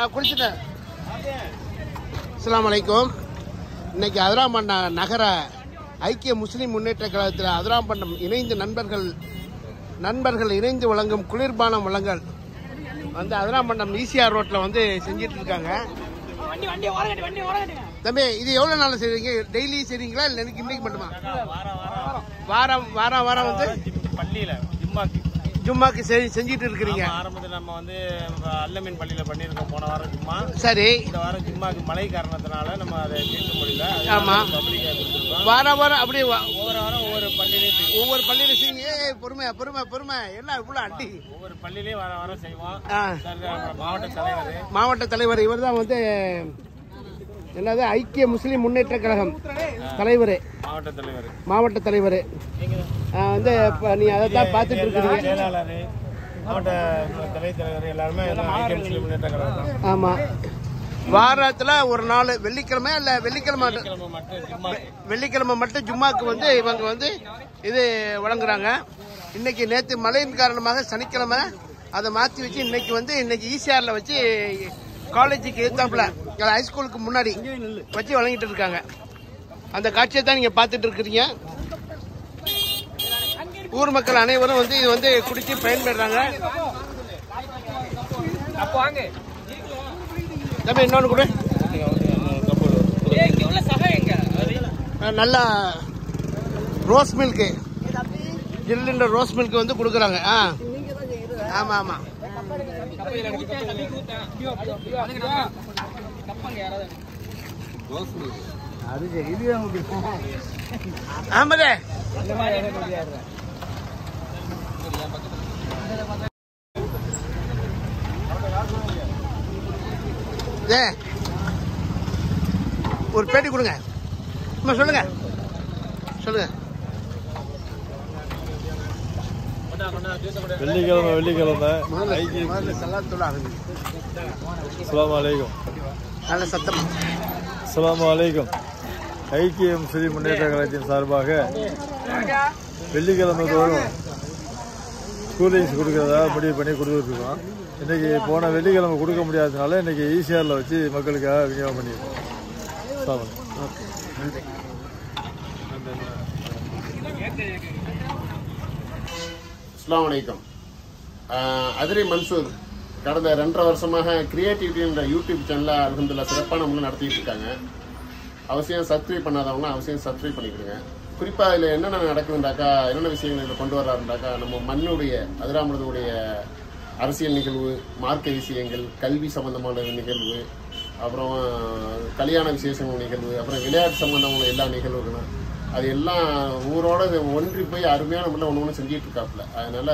நான் குடிச்சிட்டேன். அஸ்ஸலாமு அலைக்கும். இன்னைக்கு அதிராம்பட்டம் நகர ஐக்கிய முஸ்லீம் முன்னேற்ற கழகத்தில் அதிராம்பட்டம் இணைந்து நண்பர்கள் இணைந்து வழங்கும் குளிர்பானம் வழங்கல் வந்து அதிராம்பட்டம் ஈசிஆர் ரோட்டில் வந்து செஞ்சிட்டு இருக்காங்க. தம்பி, இது எவ்வளோ நாள் செய்வீங்க? டெய்லி செய்றீங்களா இல்லை இன்னைக்கு மட்டுமா? வாரம் வந்து பள்ளியில் ஜும்மாக்கு செஞ்சிட்டு இருக்கிறீங்க. ஆரம்பத்தில் நம்ம வந்து அல்லமீன் பள்ளியில் பண்ணியிருக்கோம் போன வாரம் ஜும்மா. சரி, இந்த வாரம் ஜும்மாக்கு மழை காரணத்தினால நம்ம அதை தீர்க்க முடியல. ஆமா, வாரம் அப்படியே ஒவ்வொரு வாரம் ஒவ்வொரு பள்ளியில செய்யுங்க. பொறுமை எல்லாம் இவ்வளோ அடி ஒவ்வொரு பள்ளியிலையும் வாரம் செய்வோம். மாவட்ட தலைவர் இவர் தான் வந்து என்னது ஐக்கிய முஸ்லீம் முன்னேற்ற கழகம் தலைவர், மாவட்ட தலைவர் வந்து நீ அதை தான் பார்த்துட்டு இருக்கிறீங்க. மாவட்ட தலைவர் எல்லாருமே ஆமா. வாரத்துல ஒரு நாள் வெள்ளிக்கிழமை இல்ல வெள்ளிக்கிழமை மட்டும் ஜும்மாக்கு வந்து இவங்க வந்து இது வழங்குறாங்க. நேற்று மழையின் காரணமாக சனிக்கிழமை அதை மாற்றி வச்சு இன்னைக்கு ஈசிஆர்ல வச்சு காலேஜுக்கு எதிர்த்தாப்புல ஹைஸ்கூலுக்கு முன்னாடி வச்சு வழங்கிட்டு இருக்காங்க. அந்த காட்சியை தான் நீங்க பார்த்துட்டு இருக்கிறீங்க. ஊர் மக்கள் அனைவரும் வந்து இது வந்து குடிச்சு பயன்படுறாங்க. தம்பி, இன்னொன்று கூட நல்லா ரோஸ் மில்க், ஜில்லுன்ற ரோஸ் மில்க் வந்து கொடுக்குறாங்க. ஆமா ஆமா. ஆமாதே. ஒரு பேட்டி கொடுங்க. சொல்லுங்க. வெள்ளிக்கிழமை அஸ்ஸலாமு அலைக்கும். நல்ல சத்தம். அஸ்ஸலாமு அலைக்கும். ஐக்கிய முஸ்லீம் முன்னேற்ற கழகத்தின் சார்பாக வெள்ளிக்கிழமை தோறும் கூல்ட்ரிங்க்ஸ் கொடுக்கறதா முடிவு பண்ணி கொடுத்துருக்கோம். இன்னைக்கு போன வெள்ளிக்கிழமை கொடுக்க முடியாததுனால இன்னைக்கு ஈசிஆர்ல வச்சு மக்களுக்காக விநியோகம் பண்ணியிருக்கோம். அஸ்ஸலாமு அலைக்கும். அதிரி மன்சூர் கடந்த 2.5 வருஷமாக கிரியேட்டிவிட்டி என்ற யூடியூப் சேனலை அல்ஹம்துலில்லாஹ் சிறப்பான முறையில் நடத்திட்டு இருக்காங்க. அவசியம் சப்ஸ்கிரைப் பண்ணாதவங்களாம் அவசியம் சப்ஸ்கிரைப் பண்ணிக்கிடுங்க. குறிப்பாக இதில் என்னென்ன நடக்குதுண்டாக்கா, என்னென்ன விஷயங்கள் இதில் கொண்டு வர்றாருண்டாக்கா, நம்ம மண்ணுடைய அதிராம்பட்டத்துடைய அரசியல் நிகழ்வு, மார்க்க விஷயங்கள், கல்வி சம்பந்தமான நிகழ்வு, அப்புறம் கல்யாண விசேஷங்கள் நிகழ்வு, அப்புறம் விளையாட்டு சம்பந்தமான எல்லா நிகழ்வுகளும் அது எல்லாம் ஊரோட ஒன்றி போய் அருமையான முறையில் ஒன்று செஞ்சிட்டு இருக்காப்புல. அதனால